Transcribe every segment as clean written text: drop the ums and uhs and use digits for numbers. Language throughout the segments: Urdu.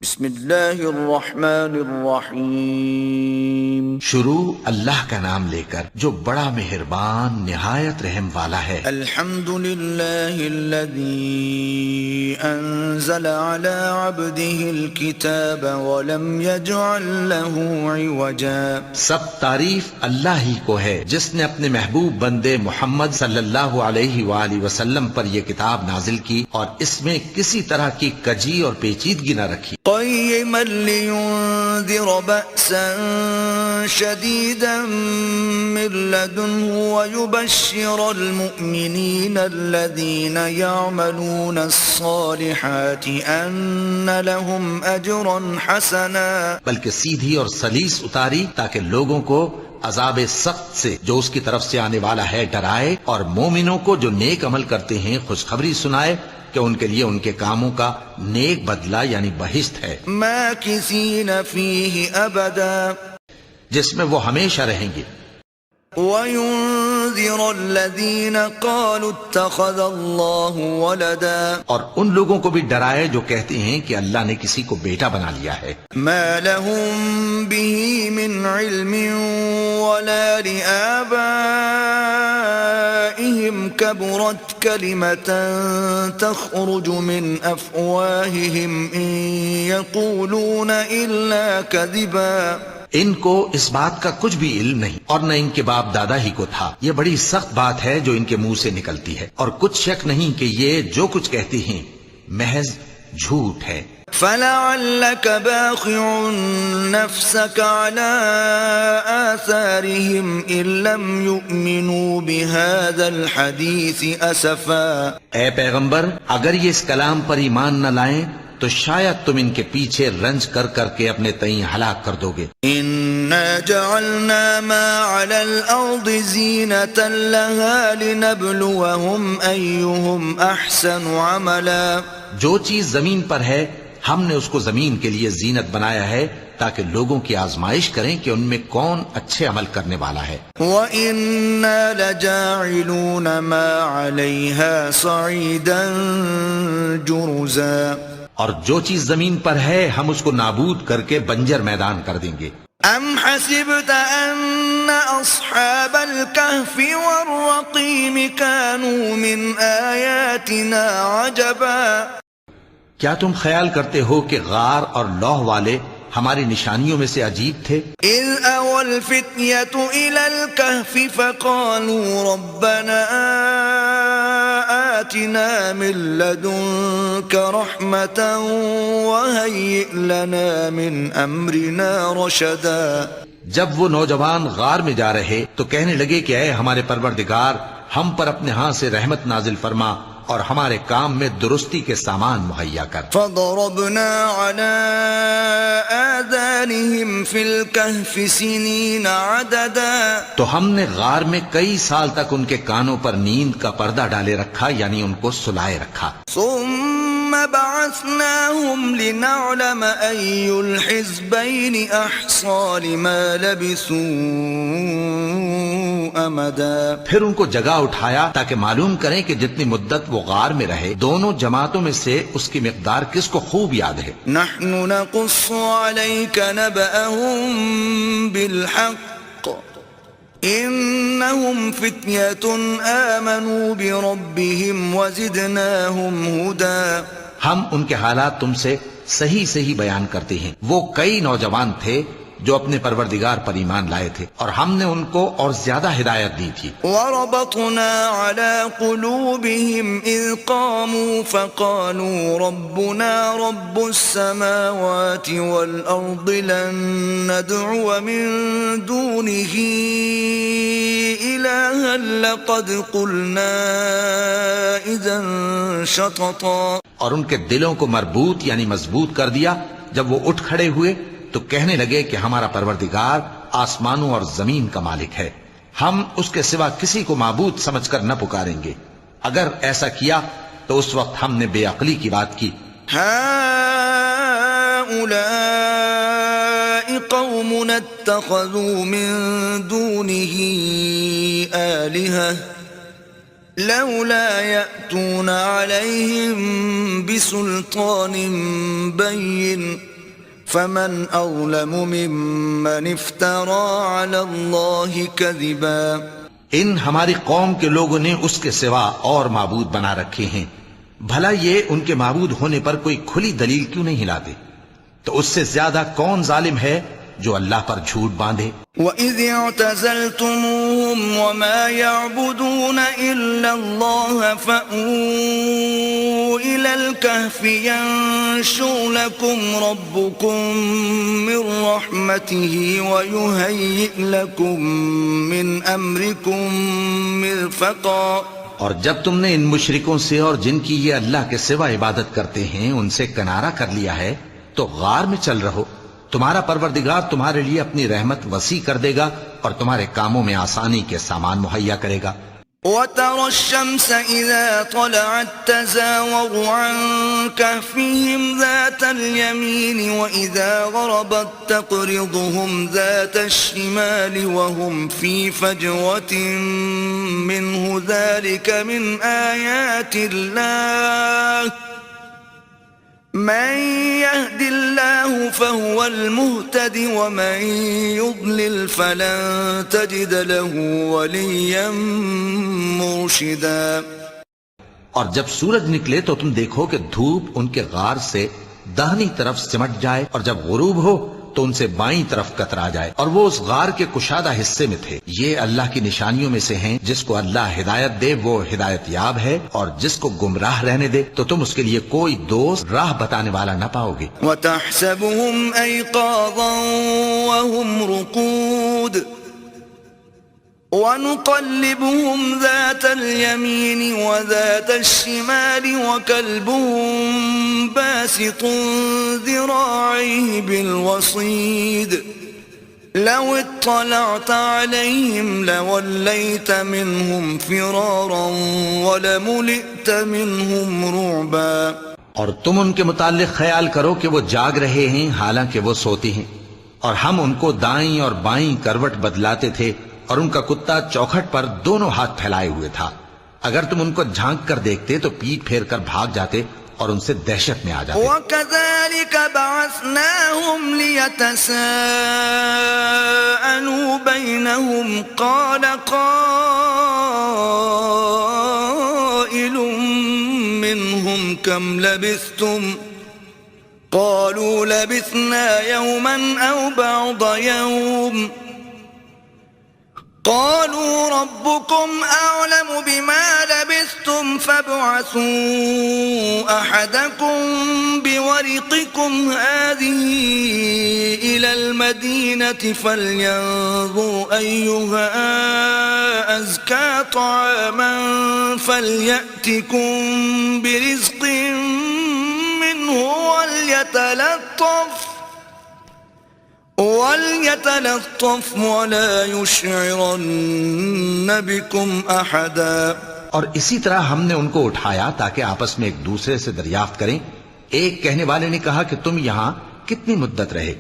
بسم اللہ الرحمن الرحیم۔ شروع اللہ کا نام لے کر جو بڑا مہربان نہایت رحم والا ہے۔ الحمد للہ الذی انزل علی عبده الكتاب ولم يجعل له عوجا۔ سب تعریف اللہ ہی کو ہے جس نے اپنے محبوب بندے محمد صلی اللہ علیہ وآلہ وسلم پر یہ کتاب نازل کی اور اس میں کسی طرح کی کجی اور پیچیدگی نہ رکھی۔ قیما لینذر بأسا شدیدا من لدنه ویبشر المؤمنین الذین یعملون الصالحات ان لهم اجرا حسنا۔ بلکہ سیدھی اور سلیس اتاری تاکہ لوگوں کو عذاب سخت سے جو اس کی طرف سے آنے والا ہے ڈرائے، اور مومنوں کو جو نیک عمل کرتے ہیں خوشخبری سنائے کہ ان کے لیے ان کے کاموں کا نیک بدلہ یعنی بہشت ہے، ماکثین فیہ ابدا، جس میں وہ ہمیشہ رہیں گے۔ وَيُنذِرَ الَّذِينَ قَالُوا اتَّخَذَ اللَّهُ وَلَدًا، اور ان لوگوں کو بھی ڈرائے جو کہتے ہیں کہ اللہ نے کسی کو بیٹا بنا لیا ہے۔ مَا لَهُم بِهِ مِنْ عِلْمٍ وَلَا لِآبَائِهِمْ كَبُرَتْ كَلِمَةً تَخْرُجُ مِنْ أَفْوَاهِهِمْ إِنْ يَقُولُونَ إِلَّا كَذِبًا۔ ان کو اس بات کا کچھ بھی علم نہیں اور نہ ان کے باپ دادا ہی کو تھا۔ یہ بڑی سخت بات ہے جو ان کے منہ سے نکلتی ہے، اور کچھ شک نہیں کہ یہ جو کچھ کہتے ہیں محض جھوٹ ہے۔ فَلَعَلَّكَ بَاخِعٌ نَفْسَكَ عَلَىٰ آثَارِهِمْ إِن لَّمْ يُؤْمِنُوا بِهَٰذَا الْحَدِيثِ أَسَفًا۔ اے پیغمبر، اگر یہ اس کلام پر ایمان نہ لائیں تو شاید تم ان کے پیچھے رنج کر کر کے اپنے تئیں ہلاک کر دو گے۔ إِنَّا جَعَلْنَا مَا عَلَى الْأَرْضِ زِينَةً لَهَا لِنَبْلُوَهُمْ أَيُّهُمْ أَحْسَنُ عَمَلًا۔ جو چیز زمین پر ہے ہم نے اس کو زمین کے لیے زینت بنایا ہے تاکہ لوگوں کی آزمائش کریں کہ ان میں کون اچھے عمل کرنے والا ہے۔ وَإِنَّا لَجَاعِلُونَ مَا عَلَيْهَا صَعِيدًا جُرُزًا۔ اور جو چیز زمین پر ہے ہم اس کو نابود کر کے بنجر میدان کر دیں گے۔ ام حسبت ان اصحاب الكهف والرقيم كانوا من آیاتنا عجبا۔ کیا تم خیال کرتے ہو کہ غار اور لوح والے ہماری نشانیوں میں سے عجیب تھے؟ اذ اوى الفتية الى الكهف فقالوا ربنا آتنا من لدنك رحمة وهيئ لنا من امرنا رشدا۔ جب وہ نوجوان غار میں جا رہے تو کہنے لگے کہ اے ہمارے پروردگار، ہم پر اپنے ہاں سے رحمت نازل فرما اور ہمارے کام میں درستی کے سامان مہیا کر۔ فضربنا على آذانهم في الكهف سنين عددا۔ تو ہم نے غار میں کئی سال تک ان کے کانوں پر نیند کا پردہ ڈالے رکھا، یعنی ان کو سلائے رکھا۔ ثم بعثناهم لنعلم أي الحزبين أحصى لما لبثوا أمدا۔ پھر ان کو جگہ اٹھایا تاکہ معلوم کریں کہ جتنی مدت وہ غار میں رہے دونوں جماعتوں میں سے اس کی مقدار کس کو خوب یاد ہے۔ نحن نقص عليك نبأهم بالحق إنهم فتية آمنوا بربهم وزدناهم هدى۔ ہم ان کے حالات تم سے صحیح صحیح بیان کرتے ہیں۔ وہ کئی نوجوان تھے جو اپنے پروردگار پر ایمان لائے تھے اور ہم نے ان کو اور زیادہ ہدایت دی تھی۔ وَرَبَطْنَا عَلَى قُلُوبِهِمْ إِذْ قَامُوا فَقَالُوا رَبُّنَا رَبُّ السَّمَاوَاتِ وَالْأَرْضِ لَن نَّدْعُوَ مِن دُونِهِ إِلَٰهًا لَّقَدْ قُلْنَا إِذًا شَطَطًا۔ اور ان کے دلوں کو مربوط یعنی مضبوط کر دیا۔ جب وہ اٹھ کھڑے ہوئے تو کہنے لگے کہ ہمارا پروردگار آسمانوں اور زمین کا مالک ہے، ہم اس کے سوا کسی کو معبود سمجھ کر نہ پکاریں گے۔ اگر ایسا کیا تو اس وقت ہم نے بے عقلی کی بات کی۔ هؤلاء قومنا اتخذوا من دونه آلهة لولا يأتون عليهم بسلطان بين فمن أظلم ممن افترى على الله كذبا. ان ہماری قوم کے لوگوں نے اس کے سوا اور معبود بنا رکھے ہیں، بھلا یہ ان کے معبود ہونے پر کوئی کھلی دلیل کیوں نہیں لاتے؟ تو اس سے زیادہ کون ظالم ہے جو اللہ پر جھوٹ باندھے؟ وَإِذِ اعْتَزَلْتُمُوهُمْ وَمَا يَعْبُدُونَ إِلَّا اللَّهَ فَأْوُوا إِلَى الْكَهْفِ يَنشُرْ لَكُمْ رَبُّكُمْ مِنْ رَحْمَتِهِ وَيُهَيِّئْ لَكُمْ مِنْ أَمْرِكُمْ مِرْفَقًا. اور جب تم نے ان مشرکوں سے اور جن کی یہ اللہ کے سوا عبادت کرتے ہیں ان سے کنارہ کر لیا ہے تو غار میں چل رہو، تمہارا پروردگار تمہارے لیے اپنی رحمت وسیع کر دے گا اور تمہارے کاموں میں آسانی کے سامان مہیا کرے گا. وَتَرَى الشَّمْسَ إِذَا طَلَعَتْ تَزَاوَرُ عَنْ كَهْفِهِمْ ذَاتَ الْيَمِينِ وَإِذَا غَرَبَتْ تَقْرِضُهُمْ ذَاتَ الشِّمَالِ وَهُمْ فِي فَجْوَةٍ مِّنْهُ ذَلِكَ مِنْ آيَاتِ اللَّهِ من يهد الله فهو المهتد ومن يضلل فلن تجد له وليا مرشدا. اور جب سورج نکلے تو تم دیکھو کہ دھوپ ان کے غار سے داہنی طرف سمٹ جائے اور جب غروب ہو تو ان سے بائیں طرف کترا جائے، اور وہ اس غار کے کشادہ حصے میں تھے. یہ اللہ کی نشانیوں میں سے ہیں، جس کو اللہ ہدایت دے وہ ہدایت یاب ہے، اور جس کو گمراہ رہنے دے تو تم اس کے لیے کوئی دوست راہ بتانے والا نہ پاؤ گے. وَتَحْسَبُهُمْ أَيْقَاظًا وَهُمْ رُقُودٌ وَنُقَلِّبُهُمْ ذَاتَ الْيَمِينِ وَذَاتَ الشِّمَالِ وَكَلْبُهُمْ بَاسِطٌ ذِرَاعَيْهِ بِالْوَصِيدِ لَوِ اطَّلَعْتَ عَلَيْهِمْ لَوَلَّيْتَ مِنْهُمْ فِرَارًا وَلَمُلِئْتَ مِنْهُمْ رُعْبًا. اور تم ان کے متعلق خیال کرو کہ وہ جاگ رہے ہیں حالانکہ وہ سوتے ہیں، اور ہم ان کو دائیں اور بائیں کروٹ بدلاتے تھے، اور ان کا کتا چوکھٹ پر دونوں ہاتھ پھیلائے ہوئے تھا. اگر تم ان کو جھانک کر دیکھتے تو پیٹ پھیر کر بھاگ جاتے اور ان سے دہشت میں آ جاتے. وَكَذَلِكَ بَعَثْنَاهُمْ لِيَتَسَاءَلُوا بَيْنَهُمْ قَالَ قَائِلٌ مِّنْهُمْ كَمْ لَبِثْتُمْ قَالُوا لَبِثْنَا يَوْمًا أَوْ بَعْضَ يَوْمٍ قالوا ربكم أعلم بما لبثتم فابعثوا أحدكم بورقكم هذه إلى المدينة فلينظر أيها أزكى طعاما فليأتكم برزق منه وَلْيَتَلَطَّفْ وَلَا يُشْعِرَنَّ بِكُمْ أَحَدًا. اور اسی طرح ہم نے ان کو اٹھایا تاکہ آپس میں ایک دوسرے سے دریافت کریں. ایک کہنے والے نے کہا کہ تم یہاں کتنی مدت رہے؟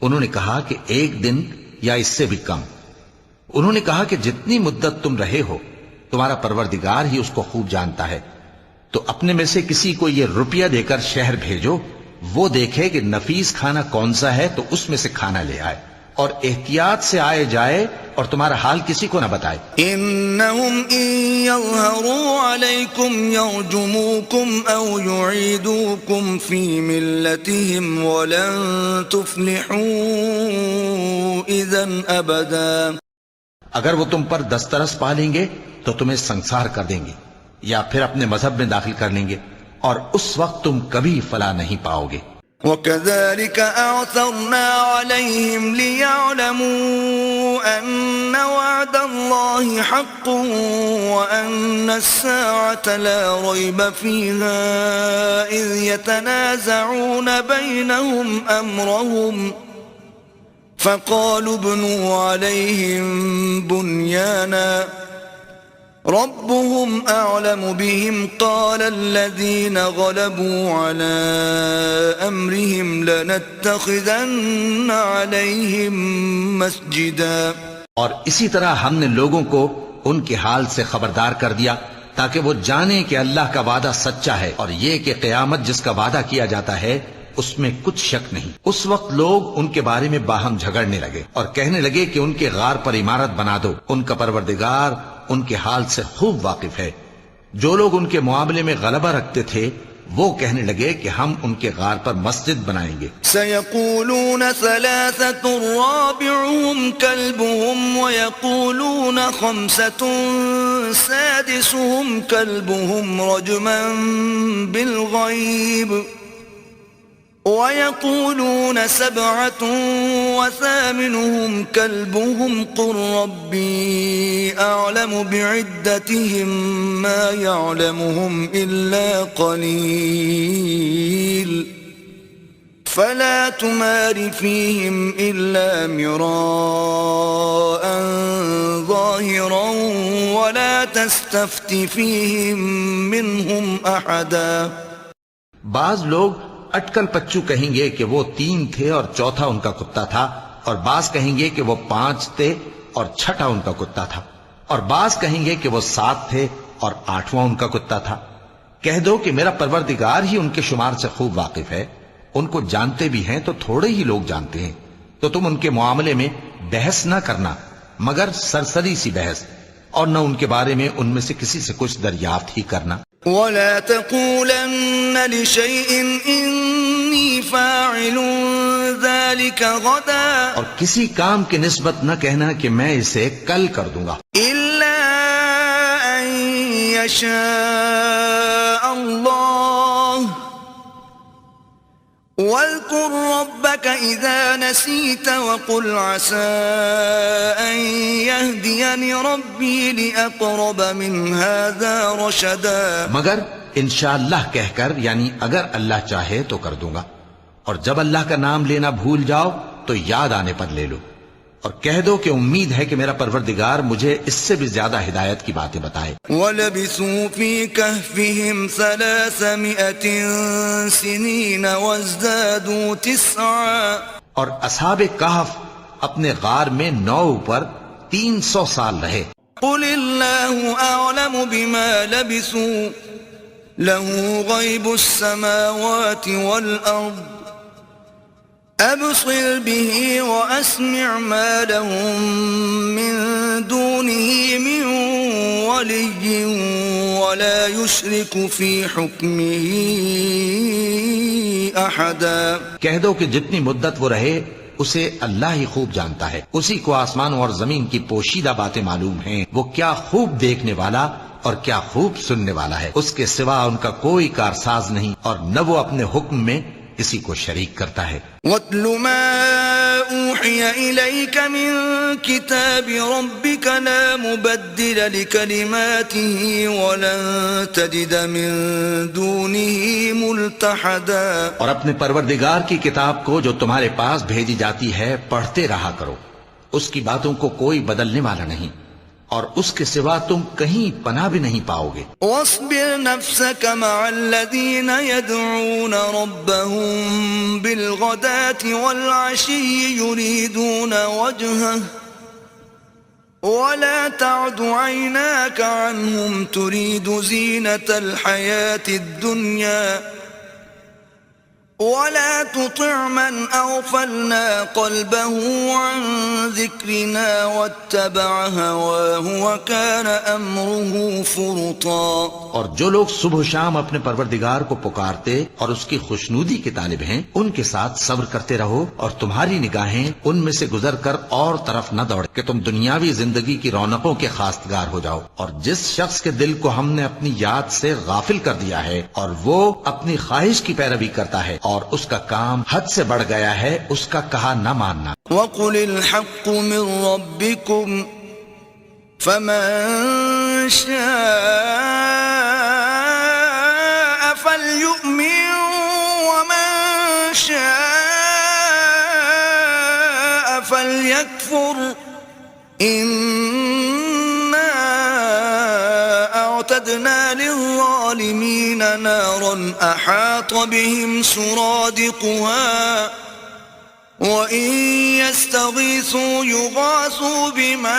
انہوں نے کہا کہ 1 دن یا اس سے بھی کم. انہوں نے کہا کہ جتنی مدت تم رہے ہو تمہارا پروردگار ہی اس کو خوب جانتا ہے. تو اپنے میں سے کسی کو یہ روپیہ دے کر شہر بھیجو، وہ دیکھے کہ نفیس کھانا کون سا ہے تو اس میں سے کھانا لے آئے، اور احتیاط سے آئے جائے اور تمہارا حال کسی کو نہ بتائے. انہم ان یظہروا علیکم یرجموکم او یعیدوکم فی ملتہم ولن تفلحوا اذن ابدا. اگر وہ تم پر دسترس پا لیں گے تو تمہیں سنسار کر دیں گے یا پھر اپنے مذہب میں داخل کر لیں گے، اور اس وقت تم کبھی فلاح نہیں پاؤ گے. وَكَذَلِكَ أَعْثَرْنَا عَلَيْهِمْ لِيَعْلَمُوا أَنَّ وَعْدَ اللَّهِ حَقٌّ وَأَنَّ السَّاعَةَ لَا رَيْبَ فِيهَا إِذْ يَتَنَازَعُونَ بَيْنَهُمْ أَمْرَهُمْ فَقَالُوا ابْنُوا عَلَيْهِمْ بُنْيَانًا ربهم أعلم بهم قال الذين غلبوا على أمرهم لنتخذن عليهم مسجدا. اور اسی طرح ہم نے لوگوں کو ان کے حال سے خبردار کر دیا تاکہ وہ جانیں کہ اللہ کا وعدہ سچا ہے، اور یہ کہ قیامت جس کا وعدہ کیا جاتا ہے اس میں کچھ شک نہیں۔ اس وقت لوگ ان کے بارے میں باہم جھگڑنے لگے اور کہنے لگے کہ ان کے غار پر عمارت بنا دو، ان کا پروردگار ان کے حال سے خوب واقف ہے۔ جو لوگ ان کے معاملے میں غلبہ رکھتے تھے وہ کہنے لگے کہ ہم ان کے غار پر مسجد بنائیں گے۔ سيقولون ثلاثة رابعهم كلبهم ويقولون خمسة سادسهم كلبهم رجما بالغيب ويقولون سبعة وثامنهم كلبهم قل ربي أعلم بعدتهم ما يعلمهم إلا قليل فلا تمار فيهم إلا مراء ظاهرا ولا تستفت فيهم منهم أحدا۔ بعض لوگ اٹکل پچو کہیں گے کہ وہ 3 تھے اور چوتھا ان کا کتا تھا، اور بعض کہیں گے کہ وہ 5 تھے اور چھٹا ان کا کتا تھا، اور بعض کہیں گے کہ وہ 7 تھے اور 8واں ان کا کتا تھا۔ کہہ دو کہ میرا پروردگار ہی ان کے شمار سے خوب واقف ہے، ان کو جانتے بھی ہیں تو تھوڑے ہی لوگ جانتے ہیں، تو تم ان کے معاملے میں بحث نہ کرنا مگر سرسری سی بحث، اور نہ ان کے بارے میں ان میں سے کسی سے کچھ دریافت ہی کرنا۔ ولا تقولن لشيء إني فاعل ذلك غدا، اور کسی کام کی نسبت نہ کہنا کہ میں اسے کل کر دوں گا، إلا أن يشاء الله واذكر ربك إذا نسيت وقل عسى أن يهديني ربي لأقرب من هذا رشدا، مگر انشاءاللہ کہہ کر، یعنی اگر اللہ چاہے تو کر دوں گا، اور جب اللہ کا نام لینا بھول جاؤ تو یاد آنے پر لے لو، اور کہہ دو کہ امید ہے کہ میرا پروردگار مجھے اس سے بھی زیادہ ہدایت کی باتیں بتائے۔ وَلَبِثُوا فِي كَهْفِهِمْ 300 سِنِينَ وَازْدَادُوا 9، اور اصحاب کہف اپنے غار میں 9 پر 300 سال رہے۔ قُلِ اللَّهُ أَعْلَمُ بِمَا لَبِثُوا لَهُ غَيْبُ السَّمَاوَاتِ وَالْأَرْضِ أَبْصِرْ بِهِ وَأَسْمِعْ مَا لَهُم مِّن دُونِهِ مِن وَلِيٍّ وَلَا يُشْرِكُ فِي حُكْمِهِ أَحَدًا۔ کہہ دو کہ جتنی مدت وہ رہے اسے اللہ ہی خوب جانتا ہے، اسی کو آسمانوں اور زمین کی پوشیدہ باتیں معلوم ہیں، وہ کیا خوب دیکھنے والا اور کیا خوب سننے والا ہے، اس کے سوا ان کا کوئی کارساز نہیں، اور نہ وہ اپنے حکم میں کسی کو شریک کرتا ہے۔ وَاتْلُ مَا أُوحِيَ إِلَيْكَ مِن كِتَابِ رَبِّكَ لَا مُبَدِّلَ لِكَلِمَاتِهِ وَلَن تَجِدَ مِن دُونِهِ مُلْتَحَدًا، اور اپنے پروردگار کی کتاب کو جو تمہارے پاس بھیجی جاتی ہے پڑھتے رہا کرو، اس کی باتوں کو کوئی بدلنے والا نہیں، اور اس کے سوا تم کہیں پناہ بھی نہیں پاؤ گے۔ وَاصْبِرْ نَفْسَكَ مَعَ الَّذِينَ يَدْعُونَ رَبَّهُم بِالْغَدَاةِ وَالْعَشِيِّ يُرِيدُونَ وَجْهَهُ وَلَا تَعْدُ عَيْنَاكَ عَنْهُمْ تُرِيدُ زِينَةَ الْحَيَاةِ الدُّنْيَا وَلَا تُطِعْ مَنْ أَغْفَلْنَا قَلْبَهُ عَنْ ذِكْرِنَا وَاتَّبَعَ هَوَاهُ وَكَانَ أَمْرُهُ فُرُطًا۔ اور جو لوگ صبح و شام اپنے پروردگار کو پکارتے اور اس کی خوشنودی کے طالب ہیں، ان کے ساتھ صبر کرتے رہو، اور تمہاری نگاہیں ان میں سے گزر کر اور طرف نہ دوڑے کہ تم دنیاوی زندگی کی رونقوں کے خواستگار ہو جاؤ۔ اور جس شخص کے دل کو ہم نے اپنی یاد سے غافل کر دیا ہے اور وہ اپنی خواہش کی پیروی کرتا ہے اور اس کا کام حد سے بڑھ گیا ہے، اس کا کہا نہ ماننا۔ وَقُلِ الْحَقُّ مِن رَّبِّكُمْ فَمَن شَاءَ فَلْيُؤْمِن وَمَن شَاءَ فَلْيَكْفُرْ إِنَّا أَعْتَدْنَا لِلظَّالِمِينَ نَارًا أَحَاطَ بِهِمْ سُرَادِقُهَا وَإِن يَسْتَغِيثُوا يُغَاثُوا بِمَاءٍ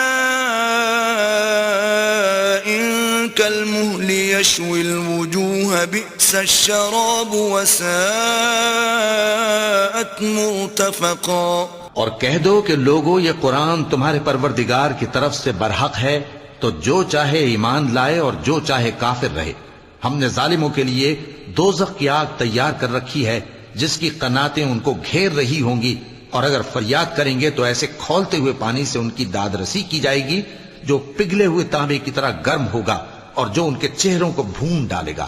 كَالْمُهْلِ يَشْوِي الْوُجُوهَ بِئْسَ الشَّرَابُ وَسَاءَتْ مُرْتَفَقًا۔ اور کہہ دو کہ لوگو یہ قرآن تمہارے پروردگار کی طرف سے برحق ہے، تو جو چاہے ایمان لائے اور جو چاہے کافر رہے۔ ہم نے ظالموں کے لیے دوزخ کی آگ تیار کر رکھی ہے جس کی قناتیں ان کو گھیر رہی ہوں گی، اور اگر فریاد کریں گے تو ایسے کھولتے ہوئے پانی سے ان کی داد رسی کی جائے گی جو پگھلے ہوئے تانبے کی طرح گرم ہوگا اور جو ان کے چہروں کو بھون ڈالے گا۔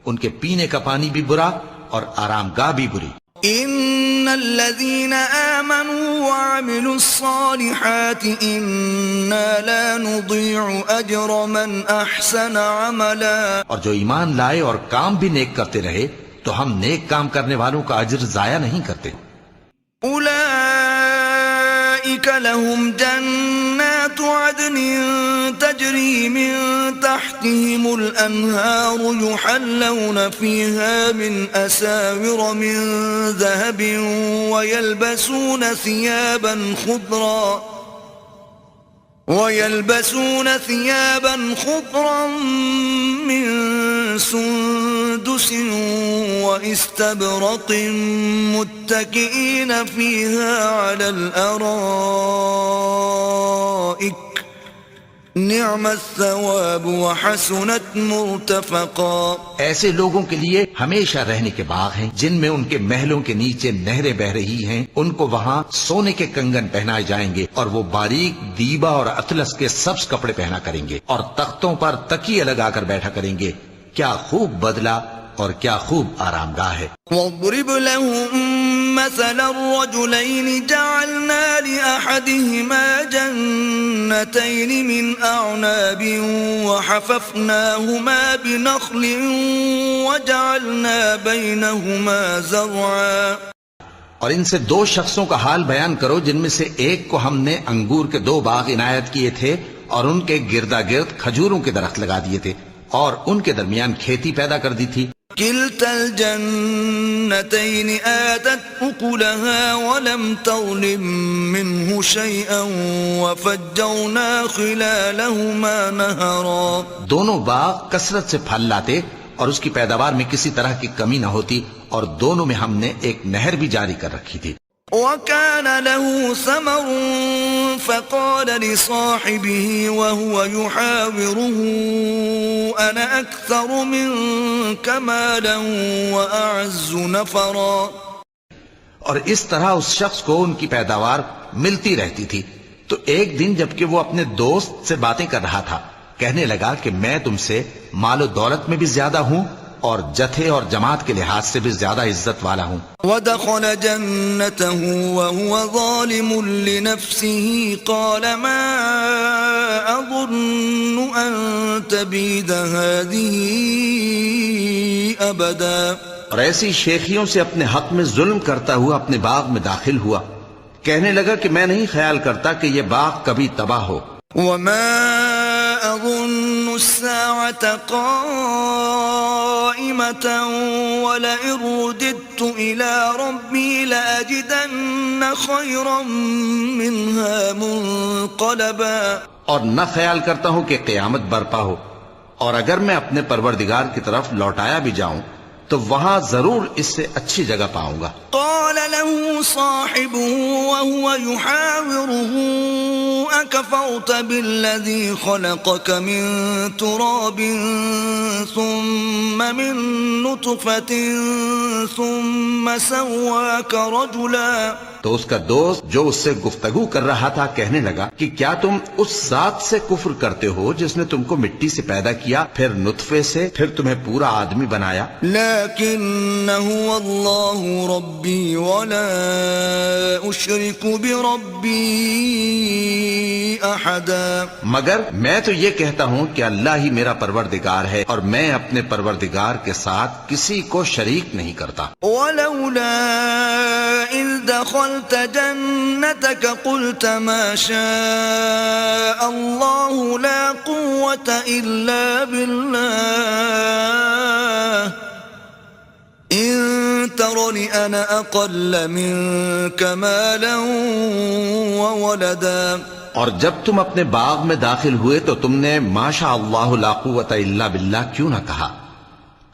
ان کے پینے کا پانی بھی برا اور آرام گاہ بھی بری۔ ان الذين آمنوا وعملوا الصالحات انا لا نضيع اجر من احسن عملا۔ اور جو ایمان لائے اور کام بھی نیک کرتے رہے تو ہم نیک کام کرنے والوں کا اجر ضائع نہیں کرتے۔ اولئک لهم جنات عدن تجری من تحتهم الانہار يحلون فيها من اساور من ذهب ويلبسون ثيابا خضرا من سندس واستبرق متكئين فيها على الارائك نعم الثواب وحسنت مرتفقا۔ ایسے لوگوں کے لیے ہمیشہ رہنے کے باغ ہیں جن میں ان کے محلوں کے نیچے نہریں بہ رہی ہیں، ان کو وہاں سونے کے کنگن پہنائے جائیں گے اور وہ باریک دیبا اور اطلس کے سبز کپڑے پہنا کریں گے اور تختوں پر تکیے لگا کر بیٹھا کریں گے۔ کیا خوب بدلہ اور کیا خوب آرام گاہ ہے۔ وَاضْرِبْ لَهُم مَّثَلَ الرَّجُلَيْنِ جَعَلْنَا لِأَحَدِهِمَا جَنَّتَيْنِ مِنْ أَعْنَابٍ وَحَفَفْنَاهُمَا بِنَخْلٍ وَجَعَلْنَا بَيْنَهُمَا زَرْعًا۔ اور ان سے دو شخصوں کا حال بیان کرو جن میں سے ایک کو ہم نے انگور کے 2 باغ عنایت کیے تھے اور ان کے گردا گرد کھجوروں کے درخت لگا دیے تھے اور ان کے درمیان کھیتی پیدا کر دی تھی۔ كلتا الجنتين آتت أكلها ولم تظلم منه شيئا وفجرنا خلالهما نهرا۔ دونوں باغ کثرت سے پھل لاتے اور اس کی پیداوار میں کسی طرح کی کمی نہ ہوتی، اور دونوں میں ہم نے ایک نہر بھی جاری کر رکھی تھی۔ وكان له ثمر فقال لصاحبه وهو يحاوره أنا أكثر منك مالا وأعز نفرا۔ اور اس طرح اس شخص کو ان کی پیداوار ملتی رہتی تھی، تو ایک دن جبکہ وہ اپنے دوست سے باتیں کر رہا تھا کہنے لگا کہ میں تم سے مال و دولت میں بھی زیادہ ہوں اور جتھے اور جماعت کے لحاظ سے بھی زیادہ عزت والا ہوں۔ ودخل جنته وهو ظالم لنفسه قال ما أظن أن تبيد هذه أبدا۔ اور ایسی شیخیوں سے اپنے حق میں ظلم کرتا ہوا اپنے باغ میں داخل ہوا، کہنے لگا کہ میں نہیں خیال کرتا کہ یہ باغ کبھی تباہ ہو۔ وما أظن الساعة قائمة ولئن رددت إلى ربي لأجدن خيرا منها منقلبا۔ اور نہ خیال کرتا ہوں کہ قیامت برپا ہو، اور اگر میں اپنے پروردگار کی طرف لوٹایا بھی جاؤں تو وہاں ضرور اس سے اچھی جگہ پاؤں گا۔ قال له صاحبه وهو يحاوره أكفرت بالذي خلقك من تراب ثم من نطفة ثم سواك رجلا۔ تو اس کا دوست جو اس سے گفتگو کر رہا تھا کہنے لگا کہ کیا تم اس ذات سے کفر کرتے ہو جس نے تم کو مٹی سے پیدا کیا، پھر نطفے سے، پھر تمہیں پورا آدمی بنایا؟ لیکن هو اللہ ربی ولا اشرک بربی احدا۔ مگر میں تو یہ کہتا ہوں کہ اللہ ہی میرا پروردگار ہے اور میں اپنے پروردگار کے ساتھ کسی کو شریک نہیں کرتا۔ ولولا اذ دخلت جنتك قلت ما شاء الله لا قوة إلا بالله إن ترني أنا أقل منك مالا وولدا. اور جب تم اپنے باغ میں داخل ہوئے تو تم نے ما شاء اللہ لا قوت الا باللہ کیوں نہ کہا؟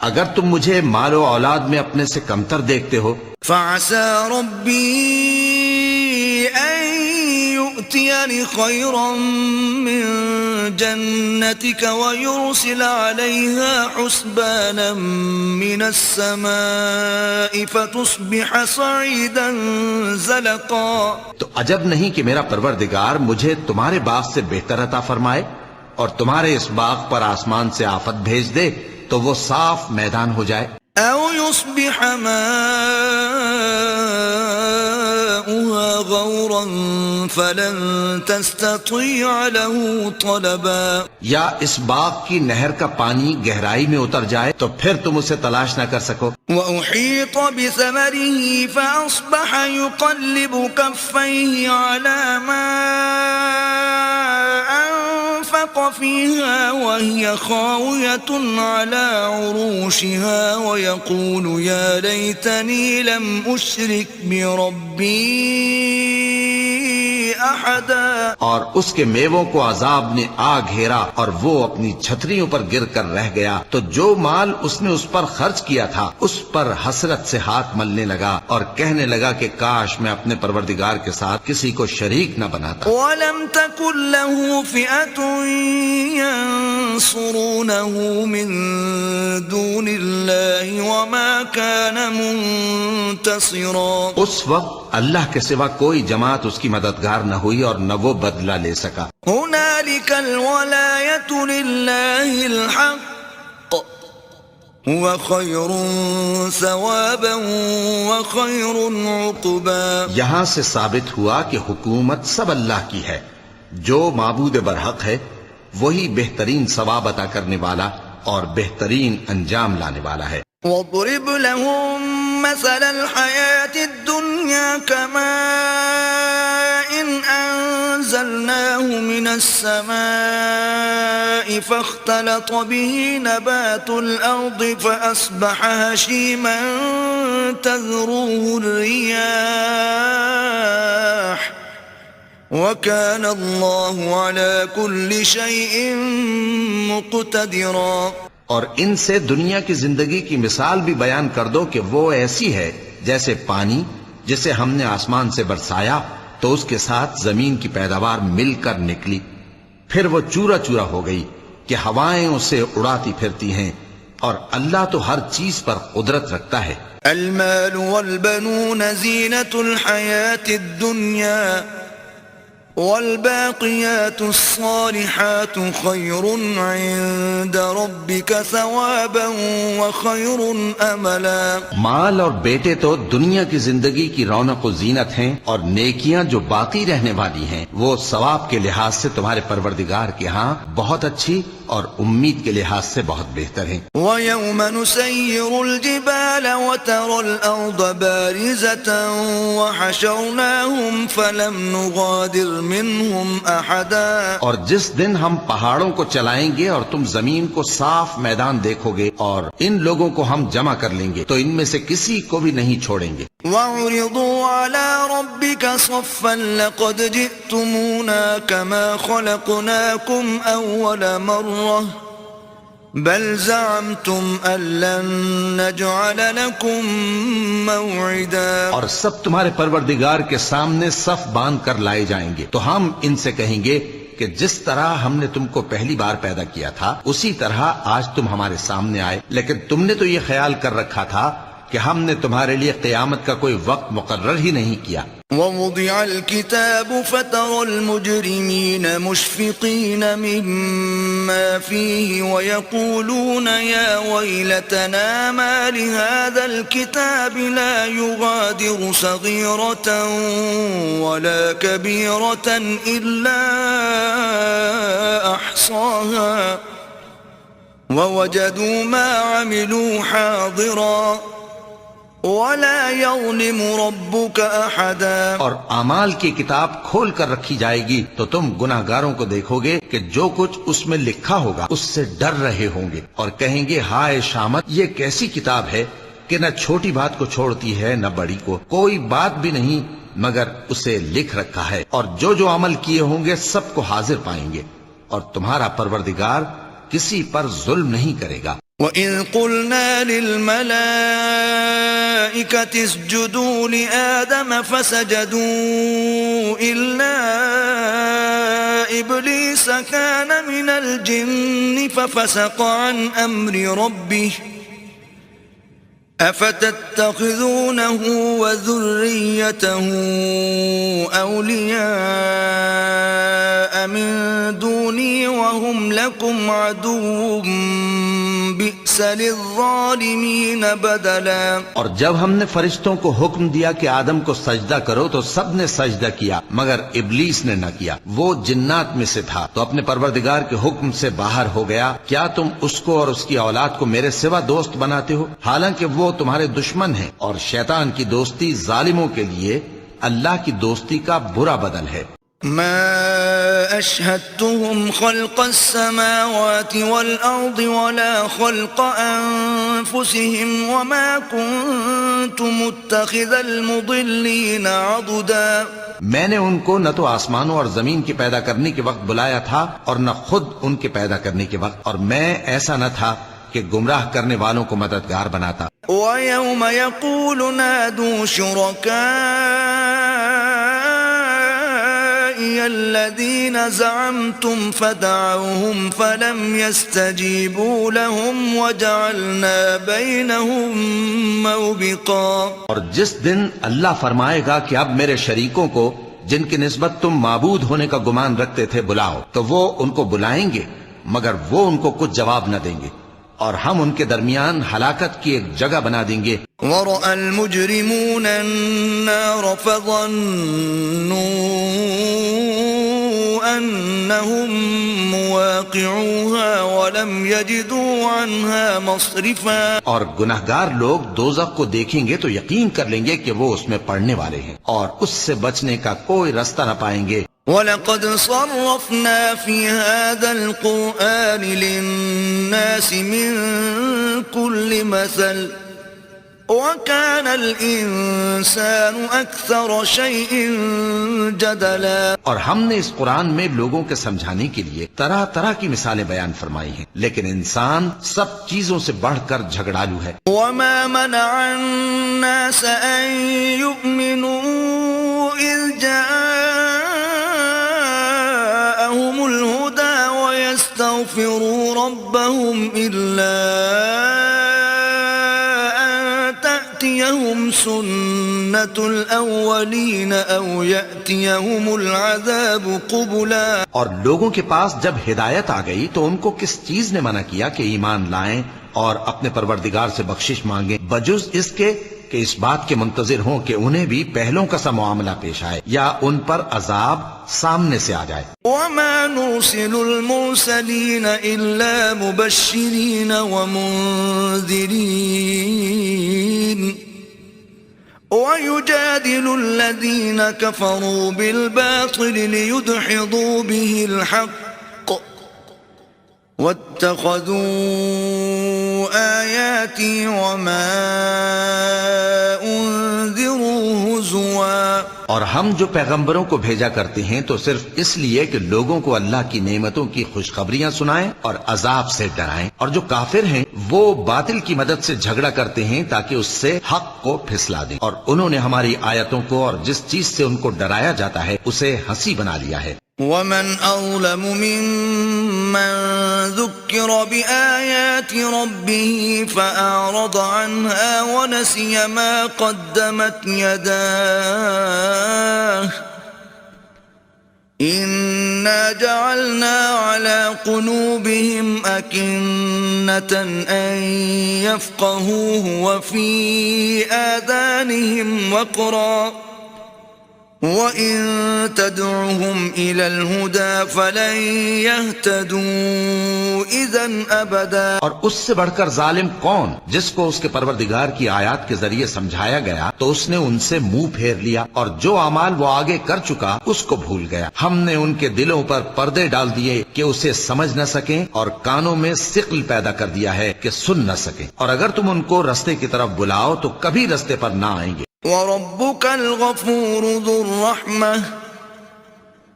اگر تم مجھے مال و اولاد میں اپنے سے کمتر دیکھتے ہو. فعسى ربي أن يؤتيني خيرا من جنتك ويرسل عليها حسبانا من السماء فتصبح صعيدا زلقا. تو عجب نہیں کہ میرا پروردگار مجھے تمہارے باغ سے بہتر عطا فرمائے اور تمہارے اس باغ پر آسمان سے آفت بھیج دے تو وہ صاف میدان ہو جائے. أو يصبح ماؤها غورا فلن تستطيع له طلبا. یا اس باغ کی نہر کا پانی گہرائی میں اتر جائے تو پھر تم اسے تلاش نہ کر سکو. وأحيط بثمره فأصبح يقلب كفيه على ما أنفق فيها وهي خاوية على عروشها ويقول يا ليتني لم أشرك بربي أحدا. اور اس کے میووں کو عذاب نے آ گھیرا اور وہ اپنی چھتریوں پر گر کر رہ گیا تو جو مال اس نے اس پر خرچ کیا تھا اس پر حسرت سے ہاتھ ملنے لگا اور کہنے لگا کہ کاش میں اپنے پروردگار کے ساتھ کسی کو شریک نہ بناتا. وَلَمْ تَكُنْ لَهُ فِئَةٌ يَنْصُرُونَهُ مِنْ دُونِ اللَّهِ وَمَا كَانَ مُنْتَصِرًا. اس وقت اللہ کے سوا کوئی جماعت اس کی مددگار نہ ہوئی اور نہ وہ بدلہ لے سکا. هُنَالِكَ الْوَلَایَةُ لِلَّهِ الْحَقِّ هُوَ خَيْرٌ ثَوَابًا وَخَيْرٌ عُقْبًا. یہاں سے ثابت ہوا کہ حکومت سب اللہ کی ہے. جو معبود برحق ہے وہی بہترین ثواب عطا کرنے والا اور بہترین انجام لانے والا ہے. وَاضْرِبْ لَهُم مَّثَلَ الْحَيَاةِ الدُّنْيَا كَمَاءٍ أَنزَلْنَاهُ مِنَ السَّمَاءِ فَاخْتَلَطَ بِهِ نَبَاتُ الْأَرْضِ فَأَصْبَحَ هَشِيمًا تَذْرُوهُ الرِّيَاحُ وَكَانَ اللَّهُ عَلَى كُلِّ شَيْءٍ مُقْتَدِرًا. اور ان سے دنیا کی زندگی کی مثال بھی بیان کر دو کہ وہ ایسی ہے جیسے پانی جسے ہم نے آسمان سے برسایا تو اس کے ساتھ زمین کی پیداوار مل کر نکلی پھر وہ چورا چورا ہو گئی کہ ہوائیں اسے اڑاتی پھرتی ہیں اور اللہ تو ہر چیز پر قدرت رکھتا ہے. المال والبنون زینة الحیاة الدنیا والباقیات الصالحات خیر عند ربک ثوابا وخیر املا. مال اور بیٹے تو دنیا کی زندگی کی رونق و زینت ہیں اور نیکیاں جو باقی رہنے والی ہیں وہ ثواب کے لحاظ سے تمہارے پروردگار کے ہاں بہت اچھی اور امید کے لحاظ سے بہت بہتر ہیں. وَيَوْمَ نُسَيِّرُ الْجِبَالَ وَتَرَى الْأَرْضَ بَارِزَةً وَحَشَرْنَاهُمْ فَلَمْ نُغَادِرْ مِنْهُمْ أَحَدًا. اور جس دن ہم پہاڑوں کو چلائیں گے اور تم زمین کو صاف میدان دیکھو گے اور ان لوگوں کو ہم جمع کر لیں گے تو ان میں سے کسی کو بھی نہیں چھوڑیں گے. وَعُرِضُوا عَلَى رَبِّكَ صَفًّا لَقَدْ جِئْتُمُونَا كَمَا خَلَقْنَاكُمْ أَوَّلَ مَرَّةٍ بَلْ زَعَمْتُمْ أَن لَّن نَّجْعَلَ لَكُم مَّوْعِدًا. اور سب تمہارے پروردگار کے سامنے صف باندھ کر لائے جائیں گے تو ہم ان سے کہیں گے کہ جس طرح ہم نے تم کو پہلی بار پیدا کیا تھا اسی طرح آج تم ہمارے سامنے آئے لیکن تم نے تو یہ خیال کر رکھا تھا کہ ہم نے تمہارے لیے قیامت کا کوئی وقت مقرر ہی نہیں کیا. وَوُضِعَ الْكِتَابُ فَتَرَى الْمُجْرِمِينَ مُشْفِقِينَ مِمَّا فِيهِ وَيَقُولُونَ يَا وَيْلَتَنَا مَا لِهَذَا الْكِتَابِ لَا يُغَادِرُ صَغِيرَةً وَلَا كَبِيرَةً إِلَّا أَحْصَاهَا وَوَجَدُوا مَا عَمِلُوا حَاضِرًا وَلَا يَظْلِمُ رَبُّكَ أَحَدًا. اور اعمال کی کتاب کھول کر رکھی جائے گی تو تم گناہگاروں کو دیکھو گے کہ جو کچھ اس میں لکھا ہوگا اس سے ڈر رہے ہوں گے اور کہیں گے ہائے شامت یہ کیسی کتاب ہے کہ نہ چھوٹی بات کو چھوڑتی ہے نہ بڑی کو، کوئی بات بھی نہیں مگر اسے لکھ رکھا ہے، اور جو جو عمل کیے ہوں گے سب کو حاضر پائیں گے، اور تمہارا پروردگار کسی پر ظلم نہیں کرے گا۔ وَإِذْ قُلْنَا لِلْمَلَائِكَةِ اسْجُدُوا لِآدَمَ فَسَجَدُوا إِلَّا إِبْلِيسَ كَانَ مِنَ الْجِنِّ فَفَسَقَ عَنْ أَمْرِ رَبِّهِ أَفَتَتَّخِذُونَهُ وَذُرِّيَّتَهُ أَوْلِيَاءَ مِن دُونِي وَهُمْ لَكُمْ عَدُوٌّ بِئْسَ لِلظَّالِمِينَ بَدَلًا۔ اور جب ہم نے فرشتوں کو حکم دیا کہ آدم کو سجدہ کرو تو سب نے سجدہ کیا مگر ابلیس نے نہ کیا، وہ جنات میں سے تھا تو اپنے پروردگار کے حکم سے باہر ہو گیا۔ کیا تم اس کو اور اس کی اولاد کو میرے سوا دوست بناتے ہو، حالانکہ وہ تمہارے دشمن ہیں، اور شیطان کی دوستی ظالموں کے لیے اللہ کی دوستی کا برا بدل ہے۔ ما أشهدتهم خلق السماوات والأرض ولا خلق أنفسهم وما كنت متخذ المضلين عضدا۔ میں نے ان کو نہ تو آسمانوں اور زمین کے پیدا کرنے کے وقت بلایا تھا اور نہ خود ان کے پیدا کرنے کے وقت، اور میں ایسا نہ تھا کہ گمراہ کرنے والوں کو مددگار بناتا۔ وَيَوْمَ يَقُولُ نَادُوا شُرَكَائِيَ الَّذِينَ زَعَمْتُمْ فَدَعَوْهُمْ فَلَمْ يَسْتَجِيبُوا لَهُمْ وَجَعَلْنَا بَيْنَهُمْ مَوْبِقًا۔ اور جس دن اللہ فرمائے گا کہ اب میرے شریکوں کو جن کی نسبت تم معبود ہونے کا گمان رکھتے تھے بلاؤ، تو وہ ان کو بلائیں گے مگر وہ ان کو کچھ جواب نہ دیں گے، اور ہم ان کے درمیان ہلاکت کی ایک جگہ بنا دیں گے۔ وَرَأَى الْمُجْرِمُونَ النَّارَ فَظَنُّوا أَنَّهُمْ مُوَاقِعُوهَا وَلَمْ يَجِدُوا عَنْهَا مَصْرِفًا۔ اور گناہگار لوگ دوزخ کو دیکھیں گے تو یقین کر لیں گے کہ وہ اس میں پڑنے والے ہیں، اور اس سے بچنے کا کوئی رستہ نہ پائیں گے۔ وَلَقَدْ صَرَّفْنَا فِي هَذَا الْقُرْآنِ لِلنَّاسِ مِنْ كُلِّ مَثَلٍ وَكَانَ الْإِنسَانُ أَكْثَرَ شَيْءٍ جَدَلًا۔ اور ہم نے اس قرآن میں لوگوں کے سمجھانے کے لیے طرح طرح کی مثالیں بیان فرمائی ہیں، لیکن انسان سب چیزوں سے بڑھ کر جھگڑالو ہے۔ وَمَا مَنَعَ النَّاسَ أَن يُؤْمِنُوا إِذْ جَاءَهُمُ الْهُدَى وَيَسْتَغْفِرُوا رَبَّهُمْ إِلَّا تأتيهم سنة الأولين أو يأتيهم العذاب قبلا۔ اور لوگوں کے پاس جب ہدایت آ گئی تو ان کو کس چیز نے منع کیا کہ ایمان لائیں اور اپنے پروردگار سے بخشش مانگیں، بجز اس کے کہ اس بات کے منتظر ہوں کہ انہیں بھی پہلوں کا سا معاملہ پیش آئے یا ان پر عذاب سامنے سے آ جائے۔ وَمَا نُرْسِلُ الْمُرْسَلِينَ إِلَّا مُبَشِّرِينَ وَمُنذِرِينَ وَيُجَادِلُ الَّذِينَ كَفَرُوا بِالْبَاطِلِ لِيُدْحِضُوا بِهِ الْحَقَّ وَاتَّخَذُوا آيَاتِي وَمَا أُنذِرُوا هُزُوًا۔ اور ہم جو پیغمبروں کو بھیجا کرتے ہیں تو صرف اس لیے کہ لوگوں کو اللہ کی نعمتوں کی خوشخبریاں سنائیں اور عذاب سے ڈرائیں، اور جو کافر ہیں وہ باطل کی مدد سے جھگڑا کرتے ہیں تاکہ اس سے حق کو پھسلا دیں، اور انہوں نے ہماری آیتوں کو اور جس چیز سے ان کو ڈرایا جاتا ہے اسے ہنسی بنا لیا ہے۔ وَمَنْ أَظْلَمُ مِمَّنْ ذُكِّرَ بِآيَاتِ رَبِّهِ فَأَعْرَضَ عَنْهَا وَنَسِيَ مَا قَدَّمَتْ يَدَاهُ إِنَّا جَعَلْنَا عَلَى قُلُوبِهِمْ أَكِنَّةً أَن يَفْقَهُوهُ وَفِي آذَانِهِمْ وَقْرًا وَإِن تَدْعُهُمْ إِلَى الْهُدَى فَلَن يَهْتَدُوا إِذًا أَبَدًا. اور اس سے بڑھ کر ظالم کون جس کو اس کے پروردگار کی آیات کے ذریعے سمجھایا گیا تو اس نے ان سے منہ پھیر لیا، اور جو اعمال وہ آگے کر چکا اس کو بھول گیا. ہم نے ان کے دلوں پر پردے ڈال دیے کہ اسے سمجھ نہ سکیں، اور کانوں میں ثقل پیدا کر دیا ہے کہ سن نہ سکیں، اور اگر تم ان کو رستے کی طرف بلاؤ تو کبھی رستے پر نہ آئیں گے. وَرَبُّكَ الْغَفُورُ ذُو الرَّحْمَةِ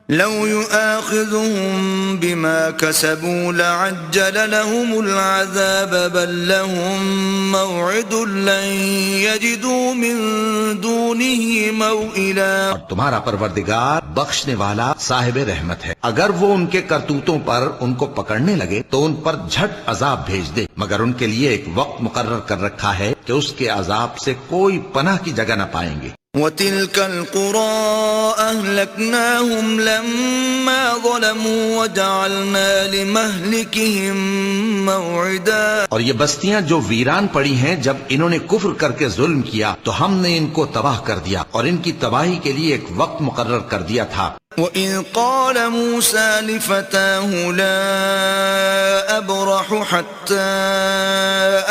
لَوْ يُؤَاخِذُهُم بِمَا كَسَبُوا لَعَجَّلَ لَهُمُ الْعَذَابَ بَل لَّهُم مَّوْعِدٌ لَّن يَجِدُوا مِن دُونِهِ مَوْئِلًا. اور تمہارا پروردگار بخشنے والا صاحب رحمت ہے، اگر وہ ان کے کرتوتوں پر ان کو پکڑنے لگے تو ان پر جھٹ عذاب بھیج دے، مگر ان کے لیے ایک وقت مقرر کر رکھا ہے کہ اس کے عذاب سے کوئی پناہ کی جگہ نہ پائیں گے. وَتِلْكَ الْقُرَىٰ أَهْلَكْنَاهُمْ لَمَّا ظَلَمُوا وَجَعَلْنَا لِمَهْلِكِهِم مَّوْعِدًا. اور یہ بستیاں جو ویران پڑی ہیں جب انہوں نے کفر کر کے ظلم کیا تو ہم نے ان کو تباہ کر دیا، اور ان کی تباہی کے لیے ایک وقت مقرر کر دیا تھا. وَإِذْ قَالَ مُوسَىٰ لِفَتَاهُ لَا أَبْرَحُ حَتَّىٰ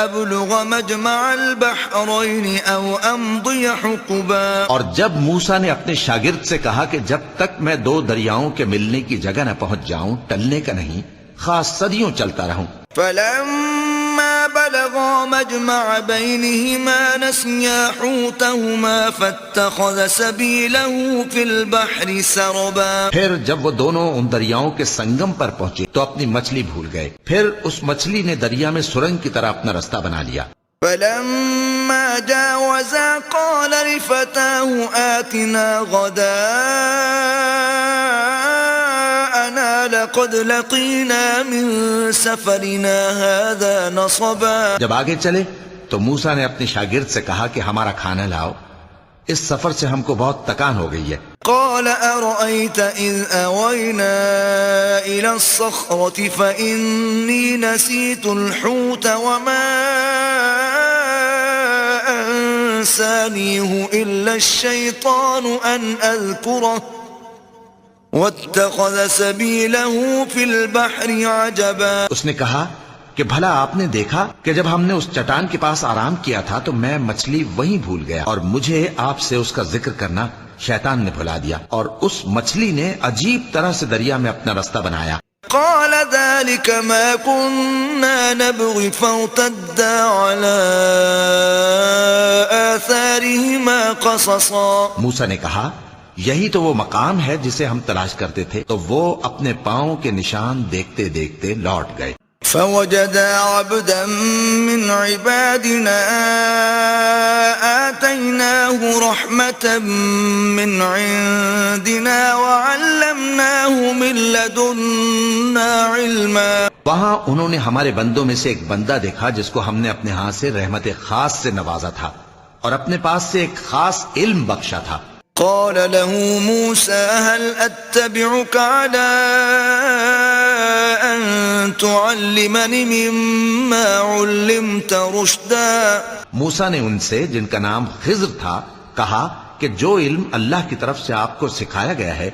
أَبْلُغَ مَجْمَعَ الْبَحْرَيْنِ أَوْ أَمْضِيَ حُقُبًا. اور جب موسیٰ نے اپنے شاگرد سے کہا کہ جب تک میں دو دریاؤں کے ملنے کی جگہ نہ پہنچ جاؤں ٹلنے کا نہیں، خاص صدیوں چلتا رہوں. فَلَمَّا بَلَغَا مَجْمَعَ بَيْنِهِمَا نَسِيَا حُوتَهُمَا فَاتَّخَذَ سَبِيلَهُ فِي الْبَحْرِ سَرَبًا. پھر جب وہ دونوں ان دریاؤں کے سنگم پر پہنچے تو اپنی مچھلی بھول گئے، پھر اس مچھلی نے دریا میں سرنگ کی طرح اپنا رستہ بنا لیا. فَلَمَّا جَاوَزَا قَالَ لِفَتَاهُ آتِنَا غَدَاءَنَا لَقَدْ لَقِينَا مِن سَفَرِنَا هَٰذَا نَصَبًا. جب آگے چلے تو موسیٰ نے اپنے شاگرد سے کہا کہ ہمارا کھانا لاؤ، اس سفر سے ہم کو بہت تکان ہو گئی ہے. قال أرأيت إذ أوينا إلى الصخرة فإني نسيت الحوت وما أنسانيه إلا الشيطان أن أذكره واتخذ سبيله في البحر عجبا. اس نے کہا کہ بھلا آپ نے دیکھا کہ جب ہم نے اس چٹان کے پاس آرام کیا تھا تو میں مچھلی وہیں بھول گیا، اور مجھے آپ سے اس کا ذکر کرنا شیطان نے بھلا دیا، اور اس مچھلی نے عجیب طرح سے دریا میں اپنا رستہ بنایا. قال ذلك ما كنا نبغي فارتدا على آثارهما قصصا. موسیٰ نے کہا یہی تو وہ مقام ہے جسے ہم تلاش کرتے تھے، تو وہ اپنے پاؤں کے نشان دیکھتے دیکھتے لوٹ گئے. فوجدا عبدا من عبادنا آتيناه رحمة من عندنا وعلمناه من لدنا علما. وہاں انہوں نے ہمارے بندوں میں سے ایک بندہ دیکھا جس کو ہم نے اپنے ہاں سے رحمت خاص سے نوازا تھا، اور اپنے پاس سے ایک خاص علم بخشا تھا. قال له موسى هل أتبعك على أن تعلمني مما علمت رشدا. موسیٰ نے ان سے جن کا نام خضر تھا کہا کہ جو علم اللہ کی طرف سے آپ کو سکھایا گیا ہے،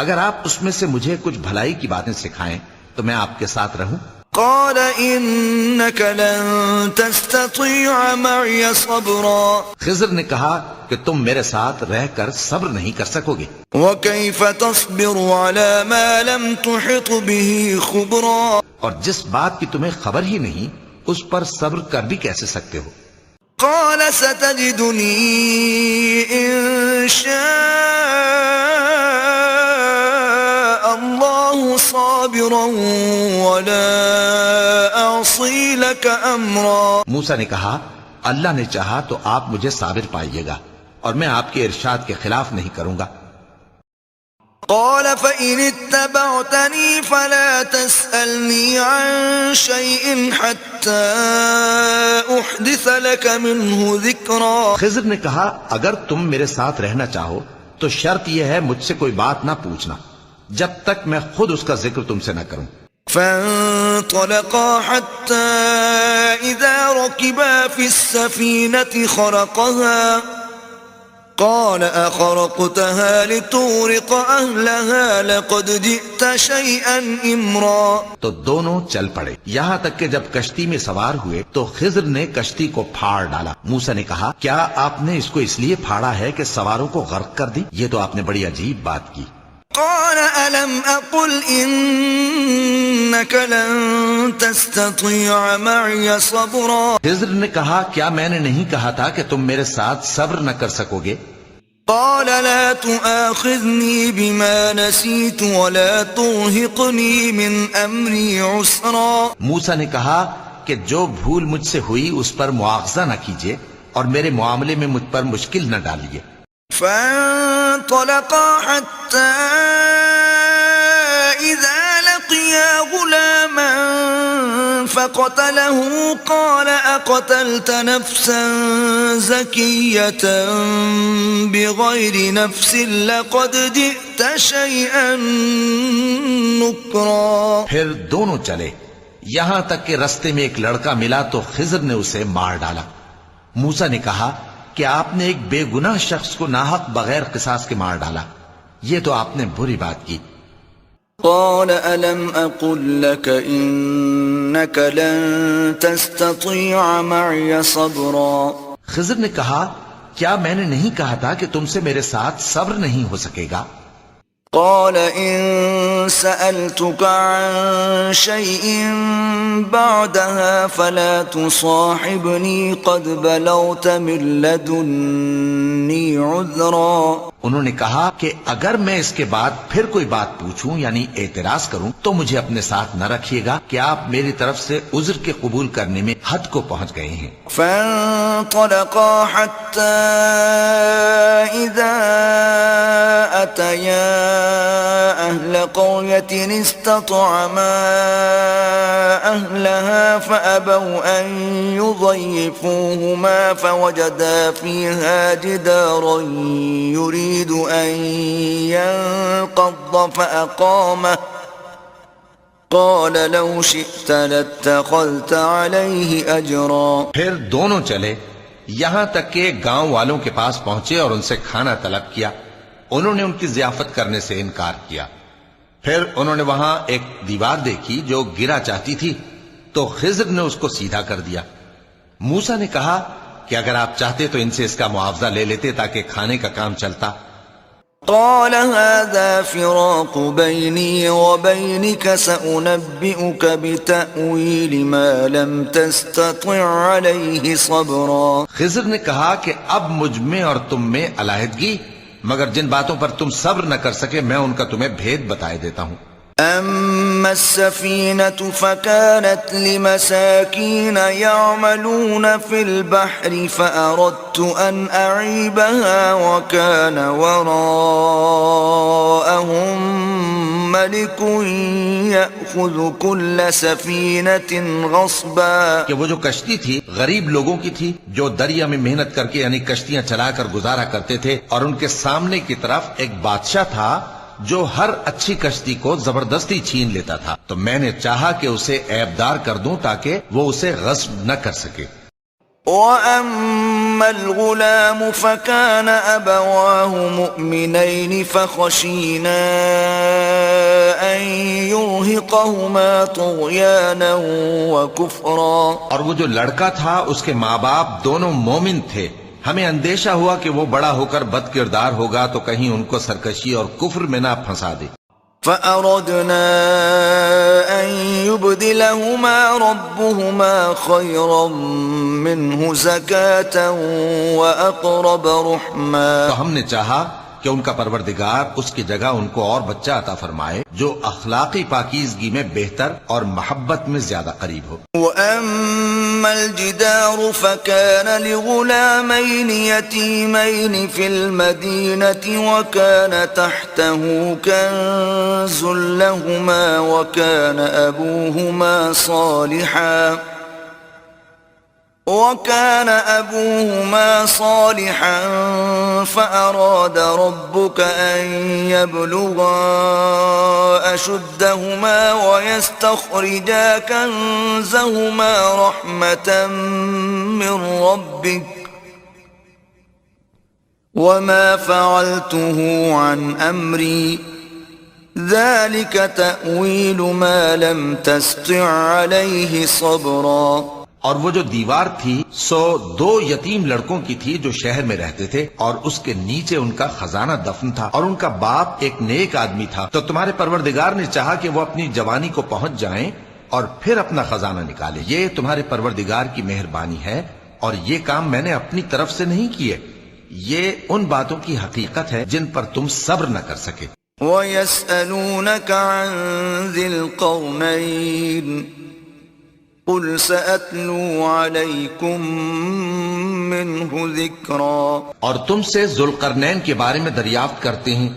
اگر آپ اس میں سے مجھے کچھ بھلائی کی باتیں سکھائیں تو میں آپ کے ساتھ رہوں. قال إنك لن تستطيع معي صبرا. خضر نے کہا کہ تم میرے ساتھ رہ کر صبر نہیں کر سکو گے. وكيف تصبر على ما لم تحط به خبرا. اور جس بات کی تمہیں خبر ہی نہیں اس پر صبر کر بھی کیسے سکتے ہو. قال ستجدني إن شاء الله صابرا ولا أعصي لك أمرا. موسیٰ نے کہا اللہ نے چاہا تو آپ مجھے صابر پائیے گا اور میں آپ کے ارشاد کے خلاف نہیں کروں گا. قال فإن اتبعتني فلا تسألني عن شيء حتى أحدث لك منه ذكرا. خضر نے کہا اگر تم میرے ساتھ رہنا چاہو تو شرط یہ ہے مجھ سے کوئی بات نہ پوچھنا جب تک میں خود اس کا ذکر تم سے نہ کروں. فانطلقا حتى إذا ركبا في السفينة قال أخرقتها لتغرق أهلها لقد جئت شيئا إمرا. تو دونوں چل پڑے یہاں تک کہ جب کشتی میں سوار ہوئے تو خضر نے کشتی کو پھاڑ ڈالا. موسیٰ نے کہا کیا آپ نے اس کو اس لیے پھاڑا ہے کہ سواروں کو غرق کر دی؟ یہ تو آپ نے بڑی عجیب بات کی. قال ألم أقل إنك لن تستطيع معي صبرا. خضر نے کہا کیا میں نے نہیں کہا تھا کہ تم میرے ساتھ صبر نہ کر سکو گے؟ قال لا تؤاخذني بما نسيت ولا ترهقني من أمري عسرا. موسیٰ نے کہا کہ جو بھول مجھ سے ہوئی اس پر مواخذہ نہ کیجیے اور میرے معاملے میں مجھ پر مشکل نہ ڈالیے. فانطلقا حتى إذا لقيا غلاما فقتله قال أقتلت نفسا زكية بغير نفس لقد جئت شيئا نكرا. پھر دونوں چلے یہاں تک کہ رستے میں ایک لڑکا ملا تو خضر نے اسے مار ڈالا. موسیٰ نے کہا کہ آپ نے ایک بے گناہ شخص کو ناحق بغیر قصاص کے مار ڈالا، یہ تو آپ نے بری بات کی. قال ألم أقل لك إنك لن تستطيع معي صبرا. خضر نے کہا کیا میں نے نہیں کہا تھا کہ تم سے میرے ساتھ صبر نہیں ہو سکے گا؟ قال إن سألتك عن شيء بعدها فلا تصاحبني قد بلغت من لدني عذرا. انہوں نے کہا کہ اگر میں اس کے بعد پھر کوئی بات پوچھوں یعنی اعتراض کروں تو مجھے اپنے ساتھ نہ رکھیے گا کہ آپ میری طرف سے عذر کے قبول کرنے میں حد کو پہنچ گئے ہیں. فانطلقا حتى إذا أتيا أهل قرية استطعما أهلها فأبوا أن يضيفوهما فوجدا فيها جدارا يريد أن ينقض فأقامه قال لو شئت لاتخذت عليه أجرا. پھر دونوں چلے یہاں تک کہ گاؤں والوں کے پاس پہنچے اور ان سے کھانا طلب کیا. انہوں نے ان کی ضیافت کرنے سے انکار کیا. پھر انہوں نے وہاں ایک دیوار دیکھی جو گرا چاہتی تھی تو خضر نے اس کو سیدھا کر دیا. موسیٰ نے کہا کہ اگر آپ چاہتے تو ان سے اس کا معاوضہ لے لیتے تاکہ کھانے کا کام چلتا. قال هذا فراق بيني وبينك سأنبئك بتأويل ما لم تستطع عليه صبرا. خضر نے کہا کہ اب مجھ میں اور تم میں علیحدگی، مگر جن باتوں پر تم صبر نہ کر سکے میں ان کا تمہیں بھید بتائے دیتا ہوں. أما السفينة فكانت لمساكين يعملون في البحر فأردت أن أعيبها وكان وراءهم ملك يأخذ كل سفينة غصبا. کہ وہ جو کشتی تھی غریب لوگوں کی تھی جو دریا میں محنت کر کے یعنی کشتیاں چلا کر گزارا کرتے تھے، اور ان کے سامنے کی طرف ایک بادشاہ تھا جو ہر اچھی کشتی کو زبردستی چھین لیتا تھا. تو میں نے چاہا کہ اسے عیبدار کر دوں تاکہ وہ اسے غصب نہ کر سکے. وَأَمَّا الْغُلَامُ فَكَانَ أَبَوَاهُ مُؤْمِنَيْنِ فَخَشِينَا أَن يُرْهِقَهُمَا طُغْيَانًا وَكُفْرًا. اور وہ جو لڑکا تھا اس کے ماں باپ دونوں مومن تھے، ہمیں اندیشہ ہوا کہ وہ بڑا ہو کر بد کردار ہوگا تو کہیں ان کو سرکشی اور کفر میں نہ پھنسا دے. فَأَرَدْنَا أَن يُبْدِلَهُمَا رَبُّهُمَا خَيْرًا مِّنْهُ زَكَاةً وَأَقْرَبَ رُحْمًا. تو ہم نے چاہا کہ ان کا پروردگار اس کی جگہ ان کو اور بچہ عطا فرمائے جو اخلاقی پاکیزگی میں بہتر اور محبت میں زیادہ قریب ہو. وَأَمَّا الْجِدَارُ فَكَانَ لِغُلَامَيْنِ يَتِيمَيْنِ فِي الْمَدِينَةِ وَكَانَ تَحْتَهُ كَنزٌ لَهُمَا وَكَانَ أَبُوهُمَا صَالِحًا فَأَرَادَ رَبُّكَ أَن يَبْلُغَا أَشُدَّهُمَا وَيَسْتَخْرِجَا كَنزَهُمَا رَحْمَةً مِّن رَّبِّكَ وما فعلته عن أمري ذلك تأويل ما لم تستطع عليه صبرا. اور وہ جو دیوار تھی سو 2 یتیم لڑکوں کی تھی جو شہر میں رہتے تھے، اور اس کے نیچے ان کا خزانہ دفن تھا، اور ان کا باپ ایک نیک آدمی تھا. تو تمہارے پروردگار نے چاہا کہ وہ اپنی جوانی کو پہنچ جائیں اور پھر اپنا خزانہ نکالے. یہ تمہارے پروردگار کی مہربانی ہے، اور یہ کام میں نے اپنی طرف سے نہیں کیے. یہ ان باتوں کی حقیقت ہے جن پر تم صبر نہ کر سکے. وَيَسْأَلُونَكَ عَنْ ذِي الْقَرْنَيْنِ قُلْ سَأَتْلُو عَلَيْكُمْ مِنْهُ ذِكْرًا. اور تم سے ذوالقرنین کے بارے میں دریافت کرتے ہیں،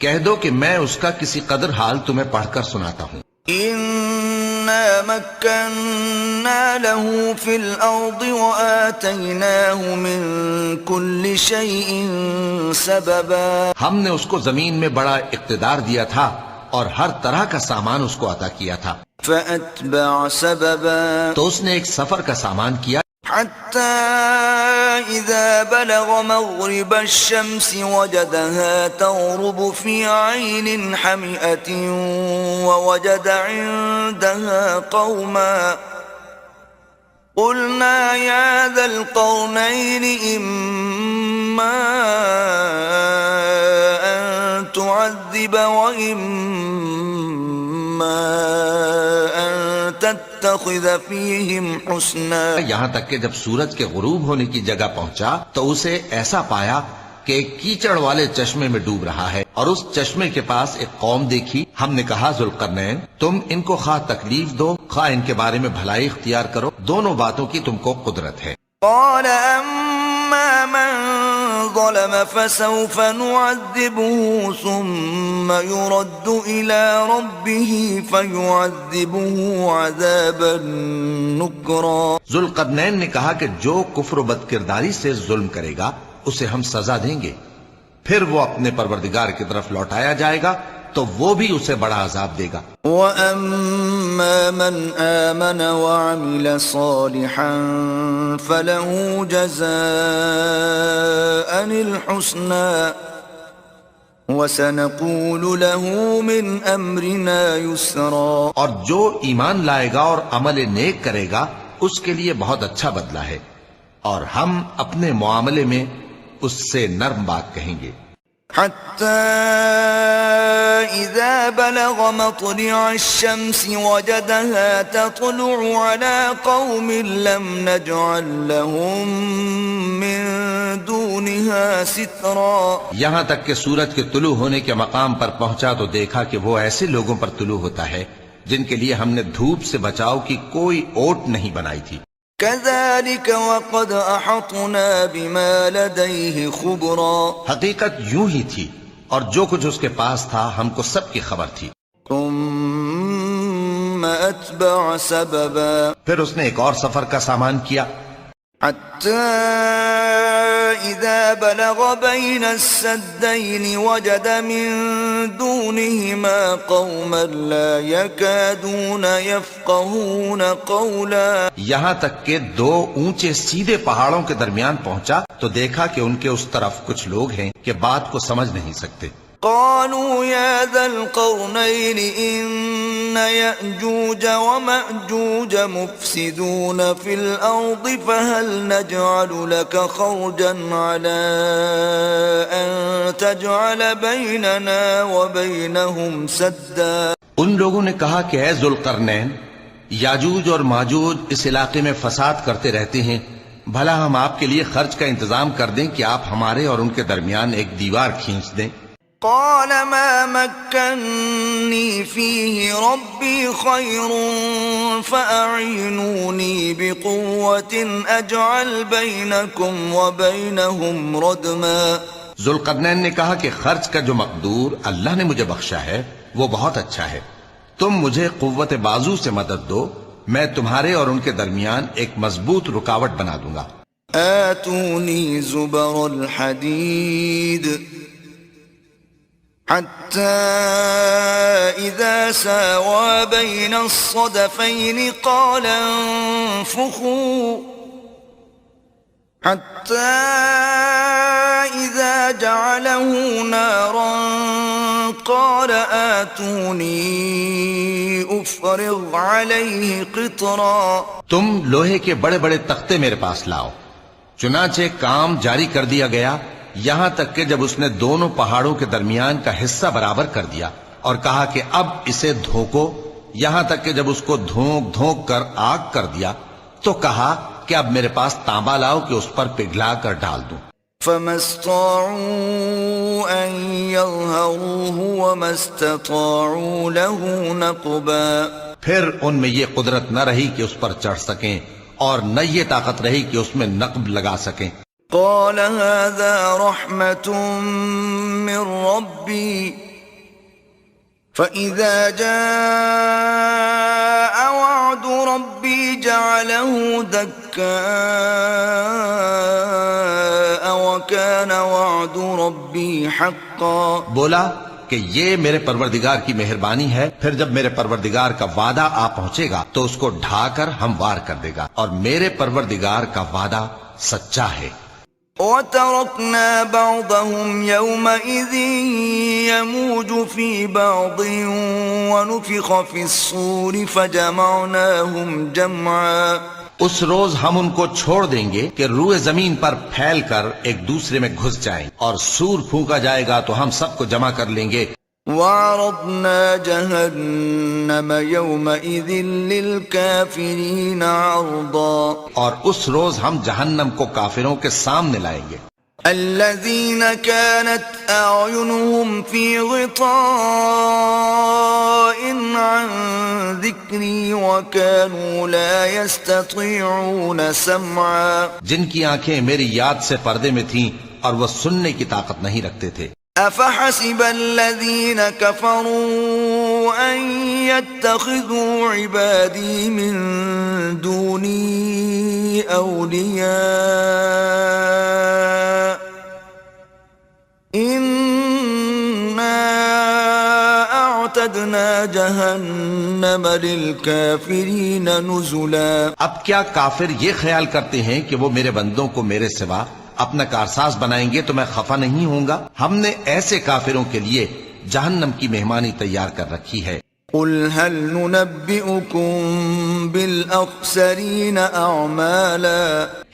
کہہ دو کہ میں اس کا کسی قدر حال تمہیں پڑھ کر سناتا ہوں. إِنَّا مَكَّنَّا لَهُ فِي الْأَرْضِ وَآتَيْنَاهُ مِنْ كُلِّ شَيْءٍ سَبَبًا. ہم نے اس کو زمین میں بڑا اقتدار دیا تھا اور ہر طرح کا سامان اس کو عطا کیا تھا. فَأَتْبَعَ سَبَبًا. تو اس نے ایک سفر کا سامان کیا، حتى إذا بلغ مغرب الشمس وجدها تغرب في عين حمئة ووجد عندها قوما قلنا يا ذا القرنين إما أن تعذب وإما أن تتخذ فيهم حسنا. یہاں تک کہ جب سورج کے غروب ہونے کی جگہ پہنچا تو اسے ایسا پایا کہ ایک کیچڑ والے چشمے میں ڈوب رہا ہے، اور اس چشمے کے پاس ایک قوم دیکھی. ہم نے کہا ذوالقرنین تم ان کو خواہ تکلیف دو خواہ ان کے بارے میں بھلائی اختیار کرو، دونوں باتوں کی تم کو قدرت ہے. قال أما من ظلم فسوف نعذبه ثم يرد إلى ربه فيعذبه عذابا نكرا. ذوالقرنین نے کہا کہ جو کفر و بدکرداری سے ظلم کرے گا اسے ہم سزا دیں گے، پھر وہ اپنے پروردگار کی طرف لوٹایا جائے گا تو وہ بھی اسے بڑا عذاب دے گا. وَأَمَّا مَنْ آمَنَ وَعَمِلَ صَالِحًا فَلَهُ جَزَاءً الْحُسْنَى وَسَنَقُولُ لَهُ مِنْ أَمْرِنَا يُسْرًا. اور جو ایمان لائے گا اور عمل نیک کرے گا اس کے لیے بہت اچھا بدلہ ہے، اور ہم اپنے معاملے میں اس سے نرم بات کہیں گے. حتى إذا بلغ مطلع الشمس وجدها تطلع على قوم لم نجعل لهم من دونها سترا. یہاں تک کہ سورج کے طلوع ہونے کے مقام پر پہنچا تو دیکھا کہ وہ ایسے لوگوں پر طلوع ہوتا ہے جن کے لیے ہم نے دھوپ سے بچاؤ کی کوئی اوٹ نہیں بنائی تھی. كذلك وقد أحطنا بما لديه خبرا. حقیقت یوں ہی تھی، اور جو کچھ اس کے پاس تھا ہم کو سب کی خبر تھی. ثم أتبع سببا. پھر اس نے ایک اور سفر کا سامان کیا، حتى إذا بلغ بين السدين وجد من دونهما قوما لا يكادون يفقهون قولا. یہاں تک کہ 2 اونچے سیدھے پہاڑوں کے درمیان پہنچا تو دیکھا کہ ان کے اس طرف کچھ لوگ ہیں کہ بات کو سمجھ نہیں سکتے. قالوا يا ذا القرنين إن يأجوج ومأجوج مفسدون في الأرض فهل نجعل لك خرجا على أن تجعل بيننا وبينهم سدا. ان لوگوں نے کہا کہ اے ذوالقرنین، یاجوج اور ماجوج اس علاقے میں فساد کرتے رہتے ہیں، بھلا ہم آپ کے لیے خرچ کا انتظام کر دیں کہ آپ ہمارے اور ان کے درمیان ایک دیوار کھینچ دیں. قال ما مكنني فيه ربي خير فأعينوني بقوة أجعل بينكم وبينهم ردما. ذوالقرنین نے کہا کہ خرچ کا جو مقدور اللہ نے مجھے بخشا ہے وہ بہت اچھا ہے، تم مجھے قوت بازو سے مدد دو، میں تمہارے اور ان کے درمیان ایک مضبوط رکاوٹ بنا دوں گا. آتوني زبر الحديد حتى إذا ساوى بين الصدفين قال انفخوا حتى إذا جعله نارا قال آتوني أفرغ عليه قطرا. تم لوہے کے بڑے بڑے تختے میرے پاس لاؤ. چنانچہ کام جاری کر دیا گیا یہاں تک کہ جب اس نے دونوں پہاڑوں کے درمیان کا حصہ برابر کر دیا اور کہا کہ اب اسے دھوکو، یہاں تک کہ جب اس کو دھونک دھونک کر آگ کر دیا تو کہا کہ اب میرے پاس تانبا لاؤ کہ اس پر پگھلا کر ڈال دوں. فما استطاعوا أن يظهروه وما استطاعوا له نقبا. پھر ان میں یہ قدرت نہ رہی کہ اس پر چڑھ سکیں اور نہ یہ طاقت رہی کہ اس میں نقب لگا سکیں. قال هذا رحمة من ربي فإذا جاء وعد ربي جعله دكاء وكان وعد ربي حقا. بولا کہ یہ میرے پروردگار کی مہربانی ہے، پھر جب میرے پروردگار کا وعدہ آ پہنچے گا تو اس کو ڈھا کر ہموار کر دے گا، اور میرے پروردگار کا وعدہ سچا ہے. وَتَرَكْنَا بَعْضَهُمْ يَوْمَئِذٍ يَمُوجُ فِي بَعْضٍ وَنُفِخَ فِي الصُّورِ فَجَمَعْنَاهُمْ جَمْعًا. اس روز ہم ان کو چھوڑ دیں گے کہ روئے زمین پر پھیل کر ایک دوسرے میں گھس جائیں، اور سور پھونکا جائے گا تو ہم سب کو جمع کر لیں گے. وَعَرَضْنَا جَهَنَّمَ يَوْمَئِذٍ لِلْكَافِرِينَ عَرْضًا. اور اس روز ہم جہنم کو کافروں کے سامنے لائیں گے. الَّذِينَ كَانَتْ أَعْيُنُهُمْ فِي غِطَاءٍ عَنْ ذِكْرِي وَكَانُوا لَا يَسْتَطِيعُونَ سَمْعًا. جن کی آنکھیں میری یاد سے پردے میں تھیں اور وہ سننے کی طاقت نہیں رکھتے تھے. أَفَحَسِبَ الَّذِينَ كَفَرُوا أَن يَتَّخِذُوا عِبَادِي مِن دُونِي أَوْلِيَاءَ إِنَّا أَعْتَدْنَا جَهَنَّمَ لِلْكَافِرِينَ نُزُلًا. اب کیا کافر یہ خیال کرتے ہیں کہ وہ میرے بندوں کو میرے سوا اپنا کارساز بنائیں گے تو میں خفا نہیں ہوں گا؟ ہم نے ایسے کافروں کے لیے جہنم کی مہمانی تیار کر رکھی ہے. قُلْ هَلْ نُنَبِّئُكُمْ بِالْأَخْسَرِينَ أَعْمَالًا.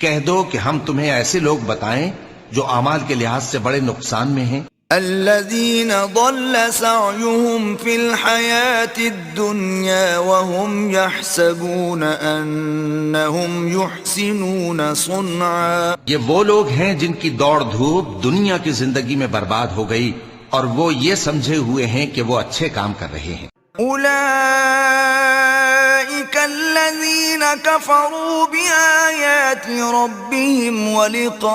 کہہ دو کہ ہم تمہیں ایسے لوگ بتائیں جو اعمال کے لحاظ سے بڑے نقصان میں ہیں. الذين ضل سعيهم في الحياة الدنيا وهم يحسبون أنهم يحسنون صنعا. یہ وہ لوگ ہیں جن کی دوڑ دھوپ دنیا کی زندگی میں برباد ہو گئی اور وہ یہ سمجھے ہوئے ہیں کہ وہ اچھے کام کر رہے ہیں. أولئك الذين كفروا بآيات ربهم ولقائه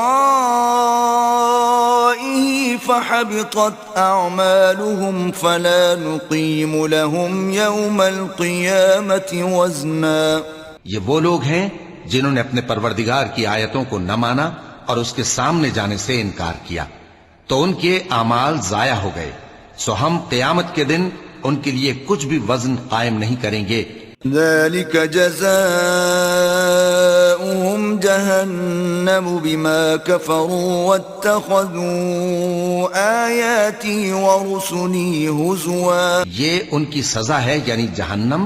فحبطت أعمالهم فلا نقيم لهم يوم القيامة وزنا. یہ وہ لوگ ہیں جنہوں نے اپنے پروردگار کی آیتوں کو نہ مانا اور اس کے سامنے جانے سے انکار کیا تو ان کے اعمال ضائع ہو گئے، سو ہم قیامت کے دن ان کے لیے کچھ بھی وزن قائم نہیں کریں گے. ذلك جزاؤهم جهنم بما كفروا واتخذوا آياتي ورسلي هزوا. یہ ان کی سزا ہے یعنی جہنم،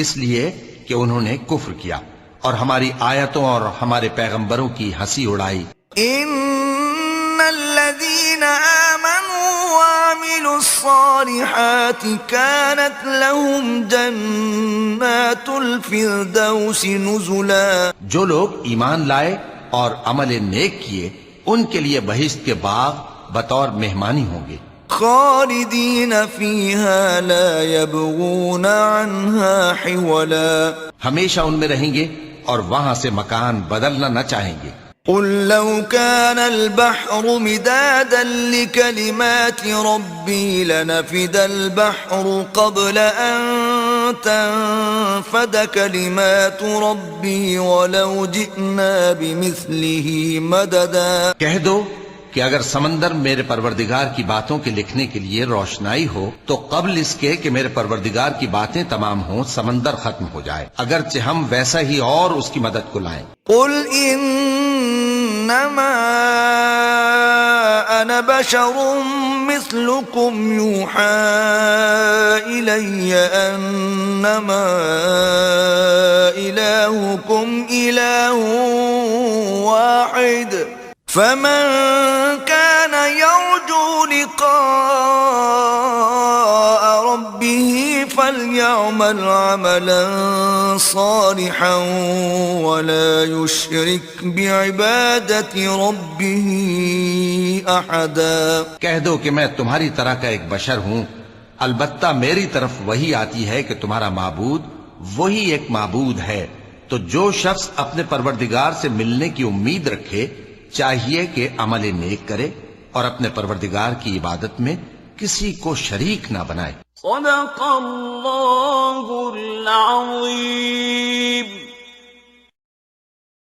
اس لیے کہ انہوں نے کفر کیا اور ہماری آیتوں اور ہمارے پیغمبروں کی ہنسی اڑائی. ان الذين آمنوا وعملوا الصالحات كانت لهم جنات الفردوس نزلا. جو لوگ ایمان لائے اور عمل نیک کیے ان کے لیے بہشت کے باغ بطور مہمانی ہوں گے. خالدین فیہا لا یبغون عنہا حولا. ہمیشہ ان میں رہیں گے اور وہاں سے مکان بدلنا نہ چاہیں گے. قل لو كان البحر مدادا لكلمات ربي لنفد البحر قبل أن تنفد كلمات ربي ولو جئنا بمثله مددا. کہہ دو کہ اگر سمندر میرے پروردگار کی باتوں کے لکھنے کے لیے روشنائی ہو تو قبل اس کے کہ میرے پروردگار کی باتیں تمام ہوں سمندر ختم ہو جائے اگرچہ ہم ویسا ہی اور اس کی مدد کو لائیں. قل انما بشر مثلكم يوحى إلي أنما إلهكم إله واحد فمن كان يرجو لقاء ربه فليعمل عملا صالحا ولا يشرك بعبادة ربه أحدا. کہہ دو کہ میں تمہاری طرح کا ایک بشر ہوں، البتہ میری طرف وہی آتی ہے کہ تمہارا معبود وہی ایک معبود ہے. تو جو شخص اپنے پروردگار سے ملنے کی امید رکھے چاہیے کہ عمل نیک کرے اور اپنے پروردگار کی عبادت میں کسی کو شریک نہ بنائے. صدق اللہ العظیم.